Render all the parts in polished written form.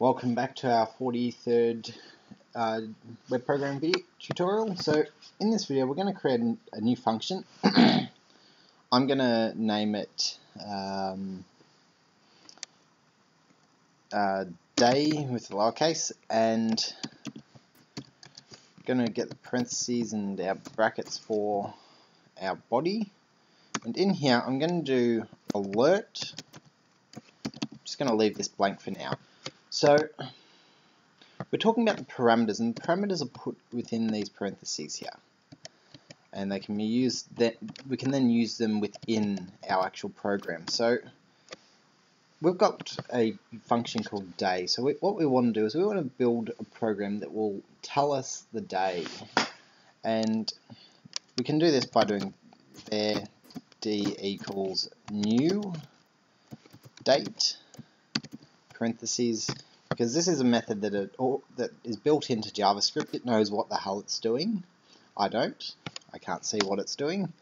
Welcome back to our 43rd web programming video tutorial. So in this video we're going to create a new function. I'm going to name it day with the lowercase, and going to get the parentheses and our brackets for our body. And in here I'm going to do alert. I'm just going to leave this blank for now. So we're talking about the parameters, and the parameters are put within these parentheses here, and they can be used. We can then use them within our actual program. So we've got a function called day. So what we want to do is we want to build a program that will tell us the day, and we can do this by doing var d equals new date parentheses, because this is a method that is built into JavaScript. It knows what the hell it's doing. I don't. I can't see what it's doing.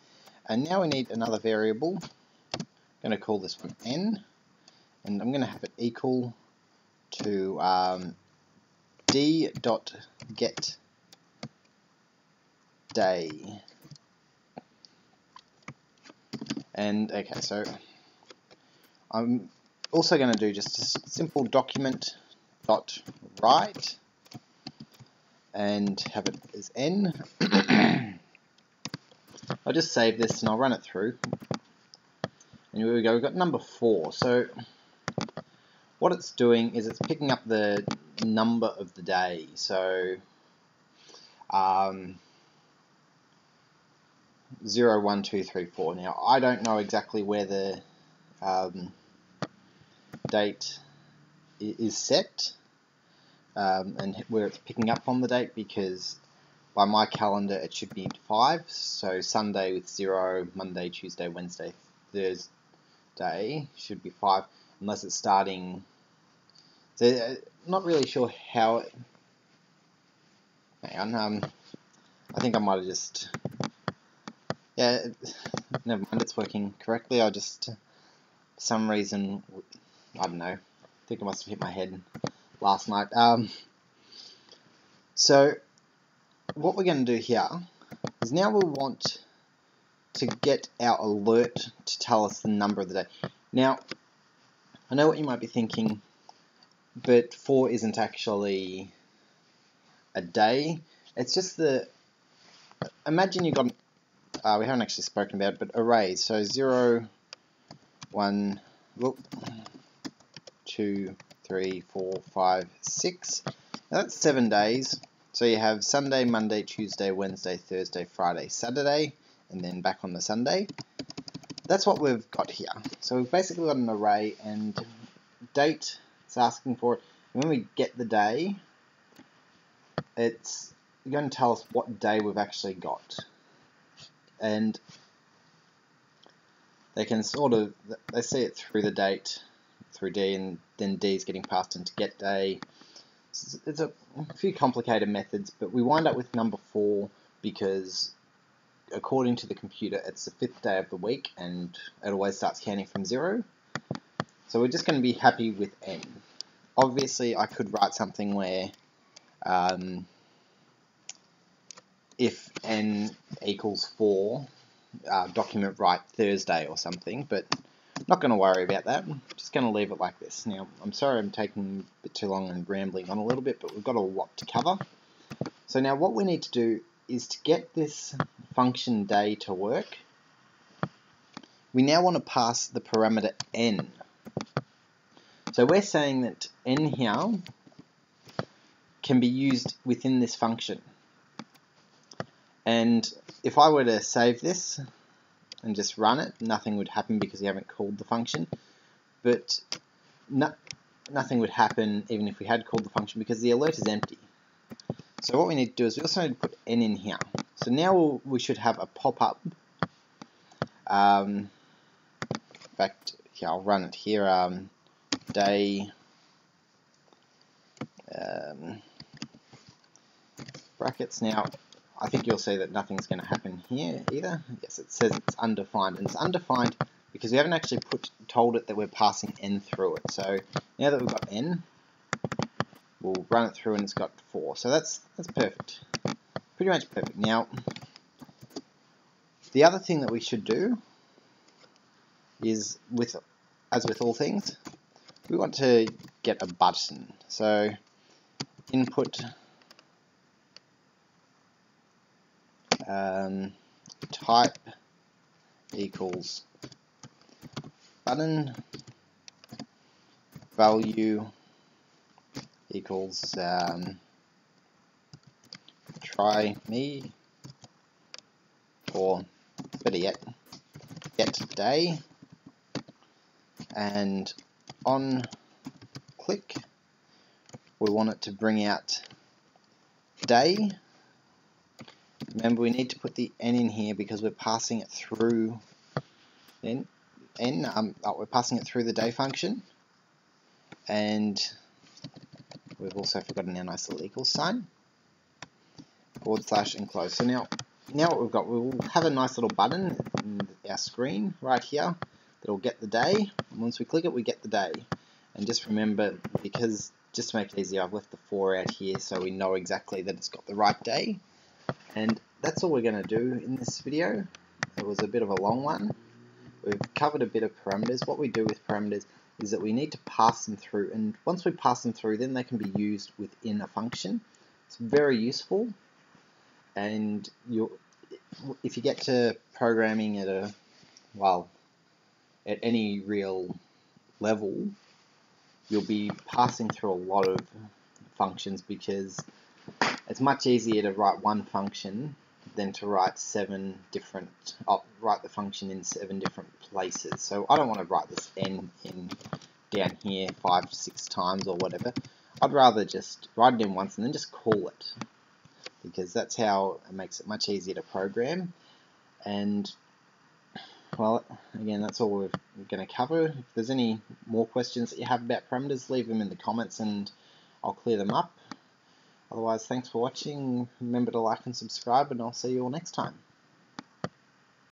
And now we need another variable. I'm going to call this one n, and I'm going to have it equal to d.getDay. And okay, so I'm also going to do just a simple document dot write and have it as n. I'll just save this and I'll run it through. And here we go, we've got number 4. So what it's doing is it's picking up the number of the day. So 0, 1, 2, 3, 4. Now I don't know exactly where the date is set and where it's picking up on the date, because by my calendar it should be 5, so Sunday with 0, Monday, Tuesday, Wednesday, Thursday should be 5, unless it's starting. So not really sure how it, hang on, I think I might have just, yeah, never mind, it's working correctly. I just, for some reason, I don't know, I think I must have hit my head last night. So what we're going to do here is now we want to get our alert to tell us the number of the day. Now, I know what you might be thinking, but 4 isn't actually a day. It's just imagine you got, we haven't actually spoken about it, but arrays. So 0, 1, 2, 3, 4, 5, 6. Now that's 7 days. So you have Sunday, Monday, Tuesday, Wednesday, Thursday, Friday, Saturday, and then back on the Sunday. That's what we've got here. So we've basically got an array, and date, it's asking for it. And when we get the day, it's going to tell us what day we've actually got. And they can they see it through the date, through D, and then D is getting passed into get day. It's a few complicated methods, but we wind up with number 4 because according to the computer it's the 5th day of the week and it always starts counting from 0. So we're just going to be happy with n. Obviously I could write something where if n equals 4, document write Thursday or something, but not going to worry about that. I'm just going to leave it like this. Now, I'm sorry I'm taking a bit too long and rambling on a little bit, but we've got a lot to cover. So now what we need to do is to get this function day to work, we now want to pass the parameter n. So we're saying that n here can be used within this function. And if I were to save this and just run it, nothing would happen because we haven't called the function. But nothing would happen even if we had called the function because the alert is empty. So what we need to do is we also need to put n in here. So now we should have a pop-up. In fact, here, I'll run it here. Day brackets. Now, I think you'll see that nothing's going to happen here either. Yes, it says it's undefined, and it's undefined because we haven't actually told it that we're passing n through it. So now that we've got n, we'll run it through and it's got 4. So that's perfect. Pretty much perfect. Now, the other thing that we should do is, as with all things, we want to get a button. So input type equals button, value equals try me, or better yet, get day, and on click we want it to bring out day. Remember, we need to put the n in here because we're passing it through we're passing it through the day function, and we've also forgotten our nice little equals sign, / enclose. So now what we've got, we'll have a nice little button in our screen right here that'll get the day, and once we click it we get the day. And just remember, because just to make it easier, I've left the 4 out here so we know exactly that it's got the right day. And that's all we're going to do in this video. It was a bit of a long one. We've covered a bit of parameters. What we do with parameters is that we need to pass them through, and once we pass them through, then they can be used within a function. It's very useful, and if you get to programming at any real level, you'll be passing through a lot of functions, because it's much easier to write one function than to write write the function in 7 different places. So I don't want to write this n in down here 5 to 6 times or whatever. I'd rather just write it in once and then just call it, because that's how it makes it much easier to program. And well, again, that's all we're going to cover. If there's any more questions that you have about parameters, leave them in the comments and I'll clear them up. Otherwise, thanks for watching. Remember to like and subscribe, and I'll see you all next time.